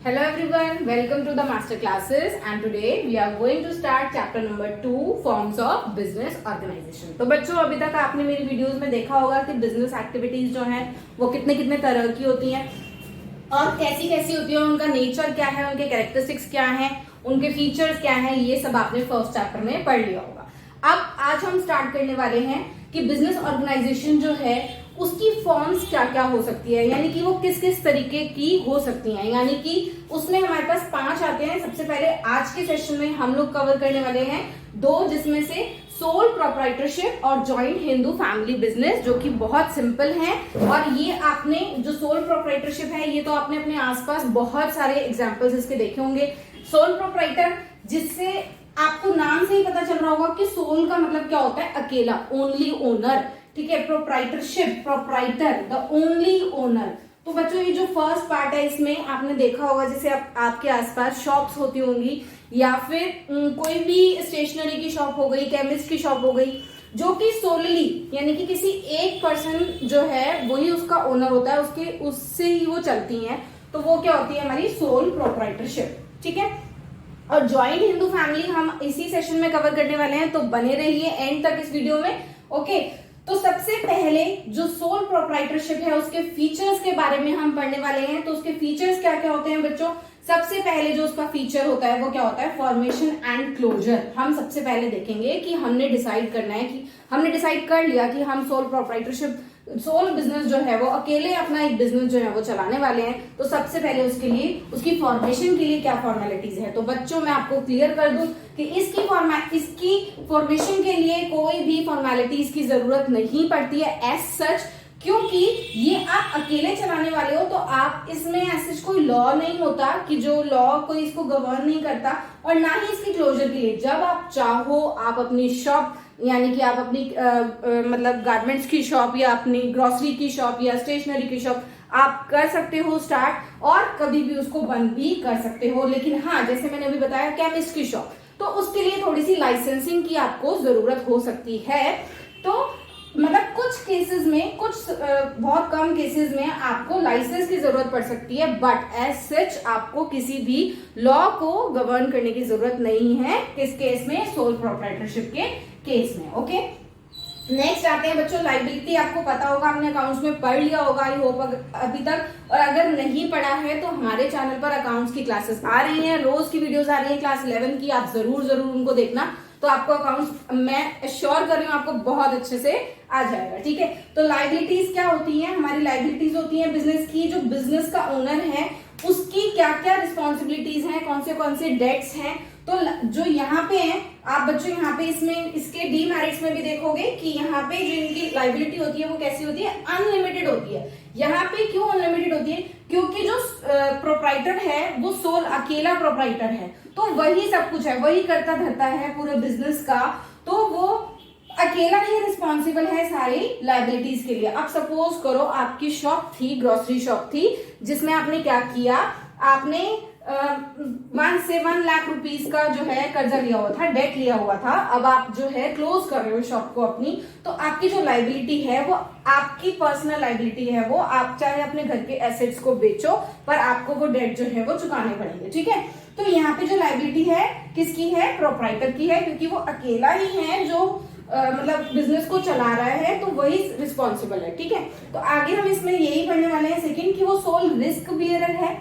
Hello everyone, welcome to the master classes and today we are going to start chapter number 2 forms of business organization। तो बच्चों अभी तक आपने मेरी videos में देखा होगा कि बिजनेस एक्टिविटीज जो हैं वो कितने कितने तरह की होती हैं और कैसी कैसी होती है, उनका नेचर क्या है, उनके कैरेक्टरिस्टिक्स क्या हैं, उनके फीचर्स क्या हैं, ये सब आपने फर्स्ट चैप्टर में पढ़ लिया होगा। अब आज हम स्टार्ट करने वाले हैं कि बिजनेस ऑर्गेनाइजेशन जो है उसकी फॉर्म्स क्या क्या हो सकती है, यानी कि वो किस किस तरीके की हो सकती हैं। यानी कि उसमें हमारे पास 5 आते हैं। सबसे पहले आज के सेशन में हम लोग कवर करने वाले हैं 2, जिसमें से सोल प्रोप्राइटरशिप और जॉइंट हिंदू फैमिली बिजनेस, जो कि बहुत सिंपल है। और ये आपने जो सोल प्रोप्राइटरशिप है ये तो आपने अपने आसपास बहुत सारे एग्जांपल्स इसके देखे होंगे। सोल प्रोप्राइटर, जिससे आपको नाम से ही पता चल रहा होगा कि सोल का मतलब क्या होता है, अकेला, ओनली ओनर। ठीक है, proprietorship, proprietor, the only owner. तो बच्चों ये जो फर्स्ट पार्ट है इसमें आपने देखा होगा जैसे आपके आसपास शॉप्स होती होंगी या फिर कोई भी स्टेशनरी की शॉप हो गई, केमिस्ट की शॉप हो गई, जो कि सोलली यानी कि किसी एक पर्सन जो है वही उसका ओनर होता है, उससे ही वो चलती हैं। तो वो क्या होती है, हमारी सोल प्रोप्राइटरशिप। ठीक है, और ज्वाइंट हिंदू फैमिली हम इसी सेशन में कवर करने वाले हैं, तो बने रहिए एंड तक इस वीडियो में। ओके, तो सबसे पहले जो सोल प्रोप्राइटरशिप है उसके फीचर्स के बारे में हम पढ़ने वाले हैं। तो उसके फीचर्स क्या क्या होते हैं बच्चों? सबसे पहले जो उसका फीचर होता है वो क्या होता है, फॉर्मेशन एंड क्लोजर। हम सबसे पहले देखेंगे कि हमने डिसाइड करना है कि हमने डिसाइड कर लिया कि हम सोल प्रोप्राइटरशिप, सोल बिजनेस जो है वो अकेले अपना एक बिजनेस जो है वो चलाने वाले हैं। तो सबसे पहले उसके लिए, उसकी फॉर्मेशन के लिए क्या फॉर्मेलिटीज है। तो बच्चों मैं आपको क्लियर कर दूं कि इसकी फॉर्मेशन के लिए कोई भी फॉर्मेलिटीज की जरूरत नहीं पड़ती है एज सच, क्योंकि ये आप अकेले चलाने वाले हो। तो आप इसमें ऐसे कोई लॉ नहीं होता कि जो लॉ कोई इसको गवर्न नहीं करता, और ना ही इसकी क्लोजर के लिए। जब आप चाहो आप अपनी शॉप, यानी कि आप अपनी मतलब गारमेंट्स की शॉप या अपनी ग्रोसरी की शॉप या स्टेशनरी की शॉप आप कर सकते हो स्टार्ट, और कभी भी उसको बंद भी कर सकते हो। लेकिन हाँ, जैसे मैंने अभी बताया केमिस्ट की शॉप, तो उसके लिए थोड़ी सी लाइसेंसिंग की आपको जरूरत हो सकती है। तो मतलब कुछ केसेस में, कुछ बहुत कम केसेस में आपको लाइसेंस की जरूरत पड़ सकती है, बट एज सच आपको किसी भी लॉ को गवर्न करने की जरूरत नहीं है। किस केस में? सोल प्रोप्राइटरशिप के केस में। ओके, नेक्स्ट आते हैं बच्चों लाइबिलिटी। आपको पता होगा, आपने अकाउंट्स में पढ़ लिया होगा आई होप अभी तक, और अगर नहीं पढ़ा है तो हमारे चैनल पर अकाउंट्स की क्लासेस आ रही हैं, रोज की वीडियोस आ रही हैं क्लास 11 की, आप जरूर उनको देखना। तो आपको अकाउंट्स मैं श्योर कर रही हूँ आपको बहुत अच्छे से आ जाएगा। ठीक है, तो लाइबिलिटीज क्या होती हैं? हमारी लाइबिलिटीज होती हैं बिजनेस की, जो बिजनेस का ओनर है उसकी क्या क्या रिस्पॉन्सिबिलिटीज हैं, कौन से डेट्स हैं। तो जो यहाँ पे है आप बच्चों, यहाँ पे इसमें इसके डीमेरिट्स में भी देखोगे कि यहाँ पे जो इनकी लाइबिलिटी होती है वो कैसी होती है, अनलिमिटेड होती है। यहाँ पे क्यों अनलिमिटेड होती है? क्योंकि जो प्रोप्राइटर है वो सोल अकेला प्रोप्राइटर है, तो वही सब कुछ है, वही करता धरता है पूरे बिजनेस का, तो वो अकेला ही रिस्पॉन्सिबल है सारी लाइबिलिटीज के लिए। अब सपोज करो आपकी शॉप थी, ग्रोसरी शॉप थी, जिसमें आपने क्या किया, आपने 1 से 1 लाख रुपीस का जो है कर्जा लिया हुआ था, डेट लिया हुआ था। अब आप जो है क्लोज कर रहे हो शॉप को अपनी, तो आपकी जो लाइबिलिटी है वो आपकी पर्सनल लाइबिलिटी है। वो आप चाहे अपने घर के एसेट्स को बेचो, पर आपको वो डेट जो है वो चुकाने पड़ेंगे। ठीक है, तो यहाँ पे जो लाइबिलिटी है किसकी है? प्रोप्राइटर की है, क्योंकि वो अकेला ही है जो मतलब बिजनेस को चला रहा है, तो वही रिस्पॉन्सिबल है। ठीक है, तो आगे हम इसमें यही पढ़ने वाले हैं सेकंड, कि वो सोल रिस्क बियरर है,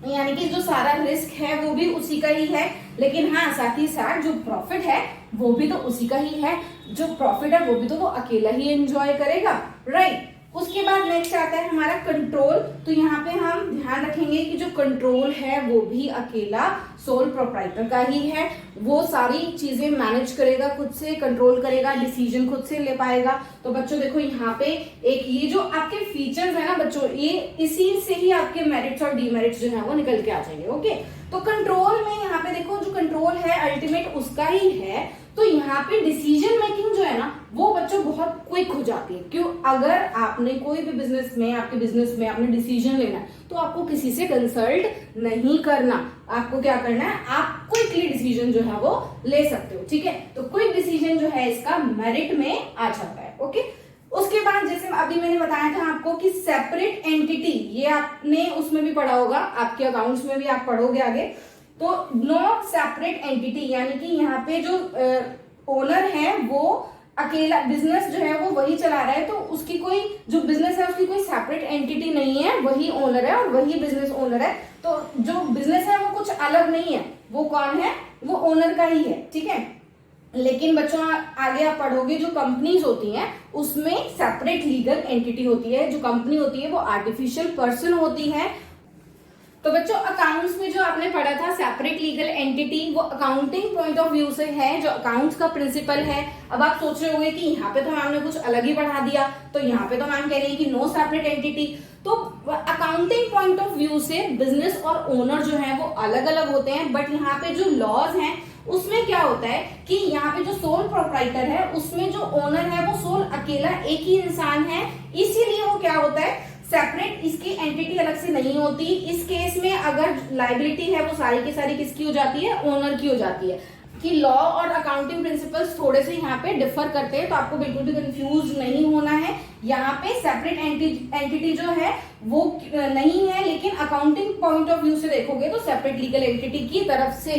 यानी कि जो सारा रिस्क है वो भी उसी का ही है। लेकिन हाँ, साथ ही साथ जो प्रॉफिट है वो भी तो उसी का ही है। जो प्रॉफिट है वो भी तो वो अकेला ही एंजॉय करेगा, राइट। उसके बाद नेक्स्ट आता है हमारा कंट्रोल। तो यहाँ पे हम ध्यान रखेंगे कि जो कंट्रोल है वो भी अकेला सोल प्रोप्राइटर का ही है। वो सारी चीजें मैनेज करेगा, खुद से कंट्रोल करेगा, डिसीजन खुद से ले पाएगा। तो बच्चों देखो यहाँ पे एक ये जो आपके फीचर्स है ना बच्चों, ये इसी से ही आपके मेरिट्स और डीमेरिट्स जो है वो निकल के आ जाएंगे। ओके, तो कंट्रोल में यहाँ पे देखो जो कंट्रोल है अल्टीमेट उसका ही है। तो यहाँ पे डिसीजन मेकिंग जो है ना वो बच्चों बहुत क्विक हो जाती है। क्यों? अगर आपने कोई भी बिजनेस में, आपके बिजनेस में आपने डिसीजन लेना है तो आपको किसी से कंसल्ट नहीं करना। आपको क्या करना है, आप क्विकली डिसीजन जो है वो ले सकते हो। ठीक है, तो क्विक डिसीजन जो है इसका मेरिट में आ जाता है। ओके, उसके बाद जैसे अभी मैंने बताया था आपको कि सेपरेट एंटिटी, ये आपने उसमें भी पढ़ा होगा, आपके अकाउंट्स में भी आप पढ़ोगे आगे। तो नो सेपरेट एंटिटी यानी कि यहाँ पे जो ओनर है वो अकेला बिजनेस जो है वो वही चला रहा है, तो उसकी कोई जो बिजनेस है उसकी कोई सेपरेट एंटिटी नहीं है, वही ओनर है और वही बिजनेस ओनर है। तो जो बिजनेस है वो कुछ अलग नहीं है, वो कौन है, वो ओनर का ही है, ठीक है। लेकिन बच्चों आगे आप पढ़ोगे जो कंपनीज होती हैं उसमें सेपरेट लीगल एंटिटी होती है, जो कंपनी होती है वो आर्टिफिशियल पर्सन होती है। तो बच्चों अकाउंट्स में जो आपने पढ़ा था सेपरेट लीगल एंटिटी, वो अकाउंटिंग पॉइंट ऑफ व्यू से है, जो अकाउंट्स का प्रिंसिपल है। अब आप सोच रहे होंगे कि यहाँ पे तो मैम ने कुछ अलग ही पढ़ा दिया, तो यहाँ पे तो मैम कह रही है कि नो सेपरेट एंटिटी। तो अकाउंटिंग पॉइंट ऑफ व्यू से बिजनेस और ओनर जो है वो अलग अलग होते हैं, बट यहाँ पे जो लॉज हैं उसमें क्या होता है कि यहाँ पे जो सोल प्रोप्राइटर है उसमें जो ओनर है वो सोल अकेला एक ही इंसान है, इसीलिए वो क्या होता है सेपरेट, इसकी एंटिटी अलग से नहीं होती। इस केस में अगर लाइबिलिटी है वो सारी की सारी किसकी हो जाती है, ओनर की हो जाती है। कि लॉ और अकाउंटिंग प्रिंसिपल्स थोड़े से यहाँ पे डिफर करते हैं, तो आपको बिल्कुल भी कंफ्यूज नहीं होना है। यहाँ पे सेपरेट एंटिटी जो है वो नहीं है, लेकिन अकाउंटिंग पॉइंट ऑफ व्यू से देखोगे तो सेपरेट लीगल एंटिटी की तरह से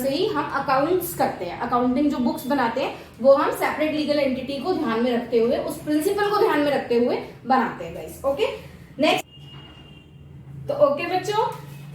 ही हम अकाउंट्स करते हैं, अकाउंटिंग जो बुक्स बनाते हैं वो हम सेपरेट लीगल एंटिटी को ध्यान में रखते हुए, उस प्रिंसिपल को ध्यान में रखते हुए बनाते हैं गाइस। ओके नेक्स्ट, तो ओके बच्चों,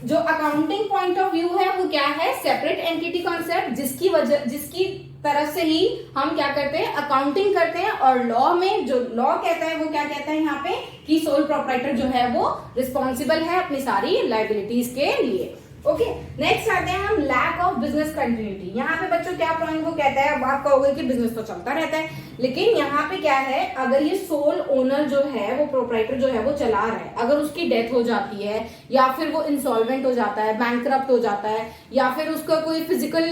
जो अकाउंटिंग पॉइंट ऑफ व्यू है वो क्या है, सेपरेट एंटिटी कॉन्सेप्ट, जिसकी तरफ से ही हम क्या करते हैं, अकाउंटिंग करते हैं। और लॉ में जो लॉ कहता है वो क्या कहता है यहाँ पे कि सोल प्रोप्राइटर जो है वो रिस्पॉन्सिबल है अपनी सारी लाइबिलिटीज के लिए। ओके नेक्स्ट आते हैं हम लैक ऑफ बिजनेस कंटिन्यूटी। यहाँ पे बच्चों क्या पॉइंट वो कहता है, आप कहोगे कि बिजनेस तो चलता रहता है, लेकिन यहाँ पे क्या है, अगर ये सोल ओनर जो है वो प्रोप्राइटर जो है वो चला रहा है, अगर उसकी डेथ हो जाती है या फिर वो इंसॉल्वेंट हो जाता है, बैंकरप्ट हो जाता है, या फिर उसका कोई फिजिकल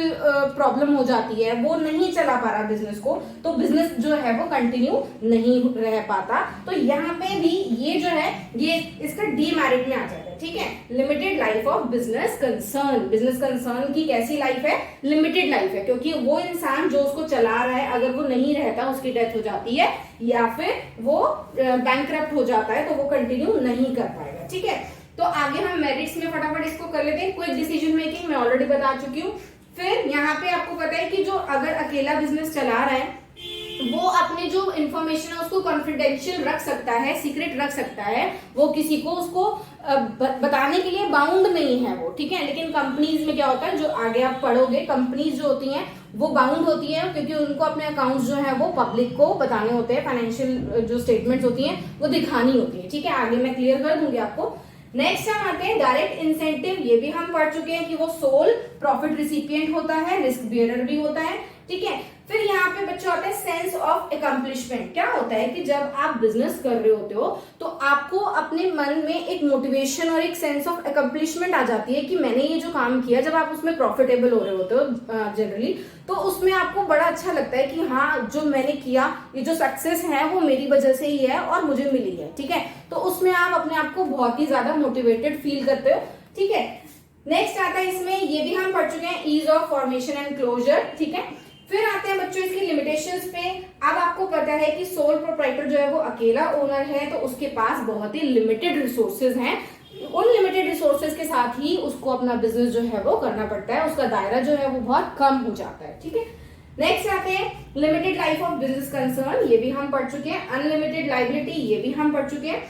प्रॉब्लम हो जाती है, वो नहीं चला पा रहा बिजनेस को, तो बिजनेस जो है वो कंटिन्यू नहीं रह पाता। तो यहाँ पे भी ये जो है ये इसका डीमेरिट में आ जाता है, ठीक है। Limited life of business concern, business concern की कैसी लाइफ है, लिमिटेड लाइफ है, क्योंकि वो इंसान जो उसको चला रहा है अगर वो नहीं रहता, उसकी डेथ हो जाती है या फिर वो बैंकरप्ट हो जाता है, तो वो कंटिन्यू नहीं कर पाएगा, ठीक है। तो आगे हम मेरिट्स में फटाफट इसको कर लेते हैं। क्विक डिसीजन मेकिंग मैं ऑलरेडी बता चुकी हूँ। फिर यहाँ पे आपको पता है कि जो अगर अकेला बिजनेस चला रहा है वो अपने जो इंफॉर्मेशन है उसको कॉन्फिडेंशियल रख सकता है, सीक्रेट रख सकता है, वो किसी को उसको बताने के लिए बाउंड नहीं है वो, ठीक है। लेकिन कंपनीज में क्या होता है, जो आगे आप पढ़ोगे, कंपनीज जो होती हैं वो बाउंड होती है, क्योंकि उनको अपने अकाउंट्स जो है वो पब्लिक को बताने होते हैं, फाइनेंशियल जो स्टेटमेंट्स होती हैं वो दिखानी होती है, ठीक है। आगे मैं क्लियर कर दूंगी आपको। नेक्स्ट हम आते हैं डायरेक्ट इंसेंटिव, ये भी हम पढ़ चुके हैं कि वो सोल प्रॉफिट रिसिपिएंट होता है, रिस्क बियरर भी होता है, ठीक है। फिर यहाँ पे बच्चों आता है सेंस ऑफ अकम्प्लिशमेंट। क्या होता है कि जब आप बिजनेस कर रहे होते हो तो आपको अपने मन में एक मोटिवेशन और एक सेंस ऑफ अकम्प्लिशमेंट आ जाती है कि मैंने ये जो काम किया, जब आप उसमें प्रॉफिटेबल हो रहे होते हो जनरली, तो उसमें आपको बड़ा अच्छा लगता है कि हाँ जो मैंने किया, ये जो सक्सेस है वो मेरी वजह से ही है और मुझे मिली है, ठीक है। तो उसमें आप अपने आप को बहुत ही ज्यादा मोटिवेटेड फील करते हो, ठीक है। नेक्स्ट आता है इसमें, ये भी हम पढ़ चुके हैं, ease of formation and closure, ठीक है। फिर आते हैं बच्चों इसकी लिमिटेशंस पे। अब आपको पता है कि सोल प्रोप्राइटर जो है वो अकेला ओनर है, तो उसके पास बहुत ही लिमिटेड रिसोर्सेज हैं। उन लिमिटेड रिसोर्सेज के साथ ही उसको अपना बिजनेस जो है वो करना पड़ता है, उसका दायरा जो है वो बहुत कम हो जाता है, ठीक है। नेक्स्ट आते हैं limited life of business concern, ये भी हम पढ़ चुके हैं। अनलिमिटेड लाइबिलिटी, ये भी हम पढ़ चुके हैं।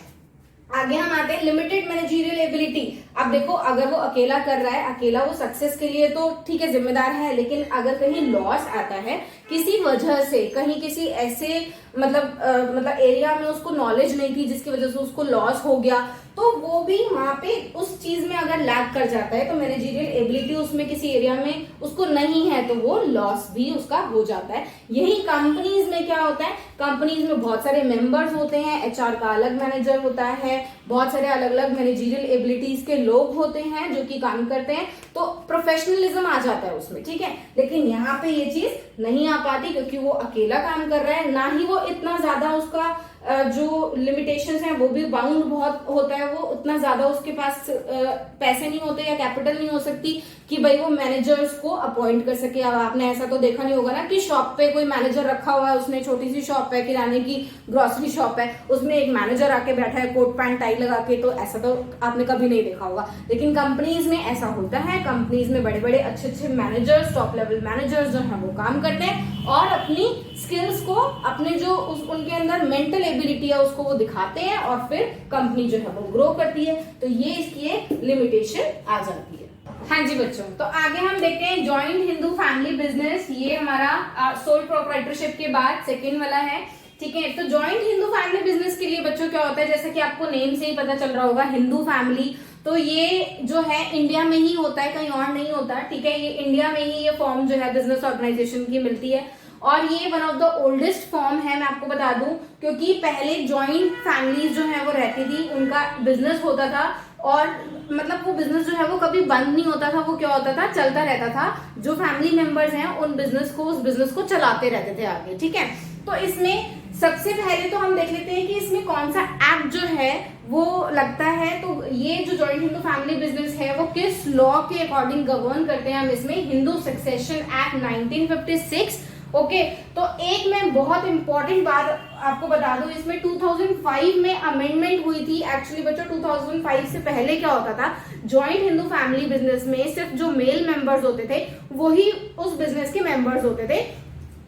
आगे हम आते हैं लिमिटेड मैनेजरियल एबिलिटी। अब देखो अगर वो अकेला कर रहा है, अकेला वो सक्सेस के लिए तो ठीक है जिम्मेदार है, लेकिन अगर कहीं लॉस आता है किसी वजह से, कहीं किसी ऐसे मतलब एरिया में उसको नॉलेज नहीं थी जिसकी वजह से उसको लॉस हो गया, तो वो भी वहां पे उस चीज में अगर लैग कर जाता है, तो मैनेजरियल एबिलिटी उसमें किसी एरिया में उसको नहीं है, तो वो लॉस भी उसका हो जाता है। यही कंपनीज में क्या होता है, कंपनीज में बहुत सारे मेंबर्स होते हैं, एचआर का अलग मैनेजर होता है, बहुत सारे अलग अलग मैनेजरियल एबिलिटीज के लोग होते हैं जो कि काम करते हैं, तो प्रोफेशनलिज्म आ जाता है उसमें, ठीक है। लेकिन यहाँ पे ये चीज नहीं आ पाती क्योंकि वो अकेला काम कर रहा है, ना ही वो इतना ज्यादा उसका जो लिमिटेशंस हैं वो भी बाउंड बहुत होता है, वो उतना ज्यादा उसके पास पैसे नहीं होते या कैपिटल नहीं हो सकती कि भाई वो मैनेजर्स को अपॉइंट कर सके। अब आपने ऐसा तो देखा नहीं होगा ना कि शॉप पे कोई मैनेजर रखा हुआ है, उसने छोटी सी शॉप है, किराने की ग्रोसरी शॉप है, उसमें एक मैनेजर आके बैठा है कोट पैंट टाई लगा के, तो ऐसा तो आपने कभी नहीं देखा होगा। लेकिन कंपनीज में ऐसा होता है, कंपनीज में बड़े बड़े अच्छे अच्छे मैनेजर्स, टॉप लेवल मैनेजर्स जो है वो काम करते हैं और अपनी स्किल्स को, अपने जो उनके अंदर मेंटल एबिलिटी है उसको वो दिखाते हैं और फिर कंपनी जो है वो ग्रो करती है। तो ये इसकी एक लिमिटेशन आ जाती है। हाँ जी बच्चों, तो आगे हम देखते हैं जॉइंट हिंदू फैमिली बिजनेस। ये हमारा सोल प्रोप्राइटरशिप के बाद सेकेंड वाला है, ठीक है। तो जॉइंट हिंदू फैमिली बिजनेस के लिए बच्चों क्या होता है, जैसा कि आपको नेम से ही पता चल रहा होगा, हिंदू फैमिली, तो ये जो है इंडिया में ही होता है, कहीं और नहीं होता, ठीक है। ये इंडिया में ही ये फॉर्म जो है बिजनेस ऑर्गेनाइजेशन की मिलती है और ये one of the oldest form है, मैं आपको बता दूं, क्योंकि पहले जॉइंट फैमिलीज जो है वो रहती थी, उनका बिजनेस होता था और मतलब वो बिजनेस जो है वो कभी बंद नहीं होता था, वो क्या होता था, चलता रहता था। जो फैमिली मेंबर्स हैं उन बिजनेस को, उस बिजनेस को चलाते रहते थे आगे, ठीक है। तो इसमें सबसे पहले तो हम देख लेते हैं कि इसमें कौन सा एक्ट जो है वो लगता है। तो ये जो जॉइंट हिंदू फैमिली बिजनेस है वो किस लॉ के अकॉर्डिंग गवर्न करते हैं हम इसमें, हिंदू सक्सेशन एक्ट 1956। ओके, तो एक मैं बहुत इंपॉर्टेंट बात आपको बता दूं, इसमें 2005 में अमेंडमेंट हुई थी। एक्चुअली बच्चों 2005 से पहले क्या होता था, जॉइंट हिंदू फैमिली बिजनेस में सिर्फ जो मेल मेंबर्स होते थे वही उस बिजनेस के मेंबर्स होते थे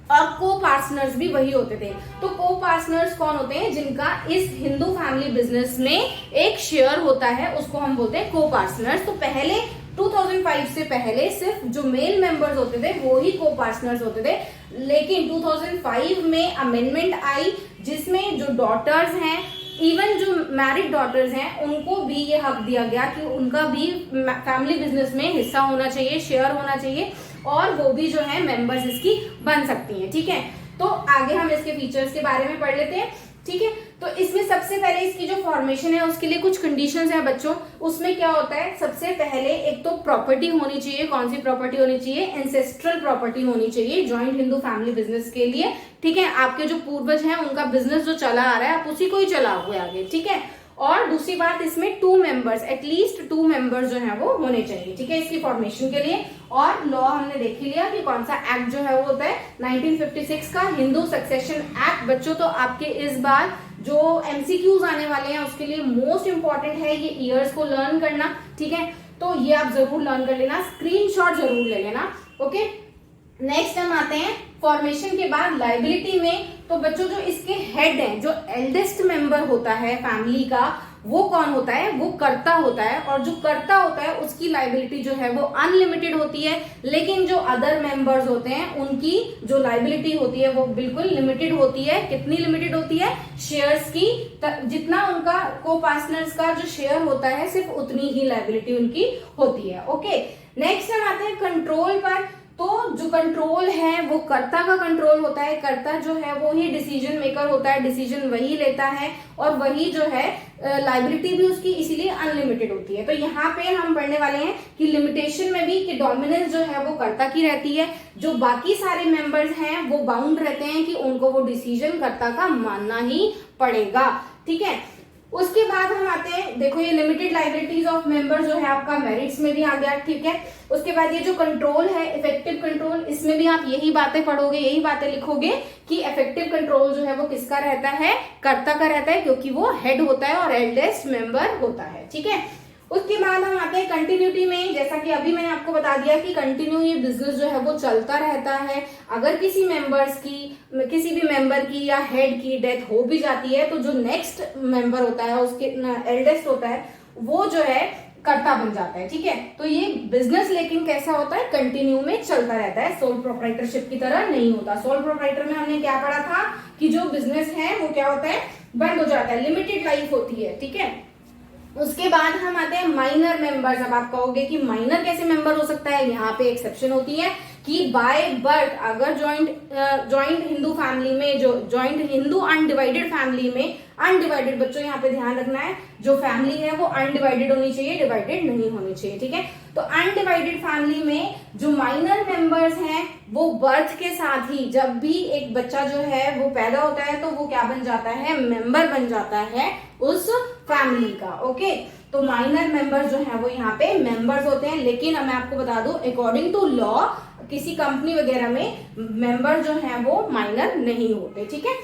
और को पार्टनर्स भी वही होते थे। तो को पार्टनर्स कौन होते हैं, जिनका इस हिंदू फैमिली बिजनेस में एक शेयर होता है, उसको हम बोलते हैं को पार्टनर्स। तो पहले 2005 से पहले सिर्फ जो मेल मेंबर्स होते थे वो ही को पार्टनर्स होते थे, लेकिन 2005 में अमेंडमेंट आई जिसमें जो डॉटर्स हैं, इवन जो मैरिड डॉटर्स हैं, उनको भी ये हक दिया गया कि उनका भी फैमिली बिजनेस में हिस्सा होना चाहिए, शेयर होना चाहिए और वो भी जो है मेंबर्स इसकी बन सकती हैं, ठीक है। तो आगे हम इसके फीचर्स के बारे में पढ़ लेते हैं, ठीक है। तो इसमें सबसे पहले इसकी जो फॉर्मेशन है उसके लिए कुछ कंडीशंस हैं बच्चों। उसमें क्या होता है, सबसे पहले एक तो प्रॉपर्टी होनी चाहिए। कौन सी प्रॉपर्टी होनी चाहिए, एंसेस्ट्रल प्रॉपर्टी होनी चाहिए जॉइंट हिंदू फैमिली बिजनेस के लिए, ठीक है। आपके जो पूर्वज हैं उनका बिजनेस जो चला आ रहा है आप उसी को ही चलाओ हुए आगे, ठीक है। और दूसरी बात, इसमें 2 मेंबर्स, एटलीस्ट 2 मेंबर्स जो है वो होने चाहिए, ठीक है, इसकी फॉर्मेशन के लिए। और लॉ हमने देख ही लिया कि कौन सा एक्ट जो है वो होता है 1956 का हिंदू सक्सेशन एक्ट। बच्चों तो आपके इस बार जो एमसीक्यूज आने वाले हैं उसके लिए मोस्ट इंपॉर्टेंट है ये ईयर्स को लर्न करना, ठीक है। तो ये आप जरूर लर्न कर लेना, स्क्रीनशॉट जरूर ले लेना, ओके। नेक्स्ट हम आते हैं फॉर्मेशन के बाद लाइबिलिटी में। तो बच्चों जो इसके हेड हैं, जो एल्डेस्ट मेंबर होता है फैमिली का, वो कौन होता है, वो कर्ता होता है। और जो कर्ता होता है उसकी लाइबिलिटी जो है वो अनलिमिटेड होती है, लेकिन जो अदर मेंबर्स होते हैं उनकी जो लाइबिलिटी होती है वो बिल्कुल लिमिटेड होती है। कितनी लिमिटेड होती है, शेयर्स की, जितना उनका को पार्टनर्स का जो शेयर होता है सिर्फ उतनी ही लाइबिलिटी उनकी होती है, ओके। नेक्स्ट हम आते हैं कंट्रोल पर। तो जो कंट्रोल है वो कर्ता का कंट्रोल होता है। कर्ता जो है वो ही डिसीजन मेकर होता है, डिसीजन वही लेता है और वही जो है लाइबिलिटी भी उसकी इसीलिए अनलिमिटेड होती है। तो यहाँ पे हम पढ़ने वाले हैं कि लिमिटेशन में भी कि डोमिनेंस जो है वो कर्ता की रहती है, जो बाकी सारे मेंबर्स हैं वो बाउंड रहते हैं कि उनको वो डिसीजन कर्ता का मानना ही पड़ेगा, ठीक है। उसके बाद हम आते हैं, देखो ये लिमिटेड लाइबिलिटीज ऑफ मेंबर जो है आपका मेरिट्स में भी आ गया, ठीक है। उसके बाद ये जो कंट्रोल है, इफेक्टिव कंट्रोल, इसमें भी आप यही बातें पढ़ोगे, यही बातें लिखोगे कि इफेक्टिव कंट्रोल जो है वो किसका रहता है, कर्ता का रहता है, क्योंकि वो हेड होता है और एल्डेस्ट मेंबर होता है, ठीक है। उसके बाद हम आते हैं कंटिन्यूटी में। जैसा कि अभी मैंने आपको बता दिया कि कंटिन्यू ये बिजनेस जो है वो चलता रहता है। अगर किसी मेंबर्स की, किसी भी मेंबर की या हेड की डेथ हो भी जाती है तो जो नेक्स्ट मेंबर होता है, उसके एल्डेस्ट होता है, वो जो है कर्ता बन जाता है, ठीक है। तो ये बिजनेस लेकिन कैसा होता है, कंटिन्यू में चलता रहता है, सोल प्रोप्राइटरशिप की तरह नहीं होता। सोल प्रोप्राइटर में हमने क्या पढ़ा था कि जो बिजनेस है वो क्या होता है, बंद हो जाता है, लिमिटेड लाइफ होती है, ठीक है। उसके बाद हम आते हैं माइनर मेंबर्स। अब आप कहोगे कि माइनर कैसे मेंबर हो सकता है, यहाँ पे एक्सेप्शन होती है कि बाय बर्थ अगर जॉइंट हिंदू फैमिली में, जो जॉइंट हिंदू अनडिवाइडेड फैमिली में, अनडिवाइडेड बच्चों यहाँ पे ध्यान रखना है, जो फैमिली है वो अनडिवाइडेड होनी चाहिए, डिवाइडेड नहीं होनी चाहिए, ठीक है। तो अनडिवाइडेड फैमिली में जो माइनर मेंबर्स हैं वो बर्थ के साथ ही, जब भी एक बच्चा जो है वो पैदा होता है तो वो क्या बन जाता है, मेंबर बन जाता है उस फैमिली का, ओके। तो माइनर मेंबर्स जो है वो यहाँ पे मेंबर्स होते हैं, लेकिन मैं आपको बता दूं अकॉर्डिंग टू लॉ किसी कंपनी वगैरह में मेंबर जो है वो माइनर नहीं होते, ठीक है।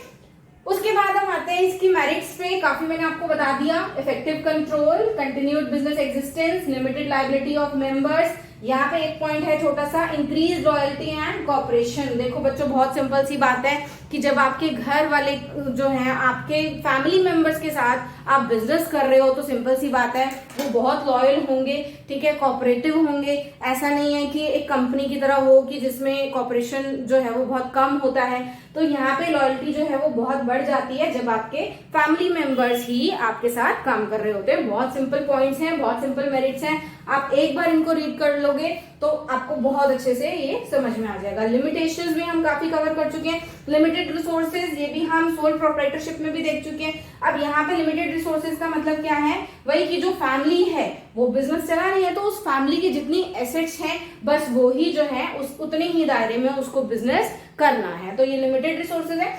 उसके बाद हम आते हैं इसकी मेरिट्स पे। काफी मैंने आपको बता दिया, effective control, continued business existence, limited liability of members. यहाँ पे एक पॉइंट है छोटा सा, इंक्रीज लॉयल्टी एंड कॉपरेशन। देखो बच्चों बहुत सिंपल सी बात है कि जब आपके घर वाले जो हैं आपके फैमिली मेंबर्स के साथ आप बिजनेस कर रहे हो तो सिंपल सी बात है वो बहुत लॉयल होंगे, ठीक है, कोऑपरेटिव होंगे। ऐसा नहीं है कि एक कंपनी की तरह हो कि जिसमें कॉपरेशन जो है वो बहुत कम होता है। तो यहाँ पे लॉयल्टी जो है वो बहुत बढ़ जाती है जब आपके फैमिली मेंबर्स ही आपके साथ काम कर रहे होते हैं। बहुत सिंपल पॉइंट्स हैं, बहुत सिंपल मेरिट्स हैं, आप एक बार इनको रीड कर लोगे तो आपको बहुत अच्छे से ये समझ में आ जाएगा। लिमिटेशंस भी हम काफी कवर कर चुके हैं, लिमिटेड रिसोर्सेज ये भी हम सोल प्रोप्राइटरशिप में भी देख चुके हैं। अब यहाँ पे लिमिटेड रिसोर्सेज का मतलब क्या है, वही कि जो फैमिली है वो बिजनेस चला रही है तो उस फैमिली की जितनी एसेट्स हैं बस वो ही जो है उस उतने ही दायरे में उसको बिजनेस करना है, तो ये लिमिटेड रिसोर्सेज है।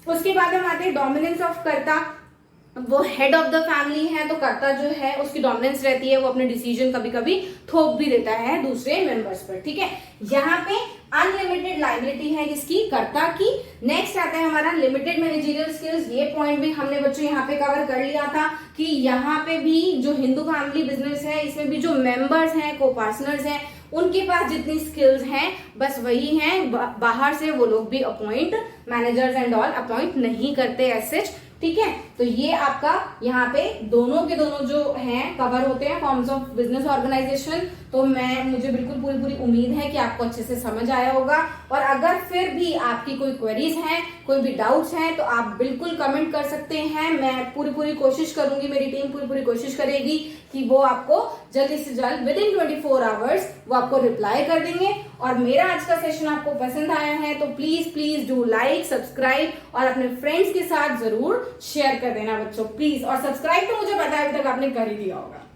उसके बाद हम आते हैं डोमिनेंस ऑफ कर्ता। वो हेड ऑफ द फैमिली है तो कर्ता जो है उसकी डोमिनेंस रहती है, वो अपने डिसीजन कभी कभी थोप भी देता है दूसरे मेंबर्स पर, ठीक है। यहाँ पे अनलिमिटेड लायबिलिटी है किसकी, कर्ता की। नेक्स्ट आता है हमारा लिमिटेड मैनेजरियल स्किल्स। ये पॉइंट भी हमने बच्चों यहाँ पे कवर कर लिया था कि यहाँ पे भी जो हिंदू फैमिली बिजनेस है इसमें भी जो मेंबर्स हैं, को पार्टनर्स हैं, उनके पास जितनी स्किल्स हैं बस वही हैं, बाहर से वो लोग भी appoint, managers and all appoint नहीं करते एज सच, ठीक है। तो ये आपका यहाँ पे दोनों के दोनों जो हैं कवर होते हैं फॉर्म्स ऑफ बिजनेस ऑर्गेनाइजेशन। तो मुझे बिल्कुल पूरी उम्मीद है कि आपको अच्छे से समझ आया होगा। और अगर फिर भी आपकी कोई क्वेरीज हैं, कोई भी डाउट्स हैं तो आप बिल्कुल कमेंट कर सकते हैं। मैं पूरी कोशिश करूंगी, मेरी टीम पूरी कोशिश करेगी कि वो आपको जल्दी से जल्द विद इन 24 आवर्स वो आपको रिप्लाई कर देंगे। और मेरा आज का सेशन आपको पसंद आया है तो प्लीज डू लाइक, सब्सक्राइब और अपने फ्रेंड्स के साथ जरूर शेयर कर देना बच्चों, प्लीज। और सब्सक्राइब तो मुझे पता है अभी तक आपने कर ही दिया होगा।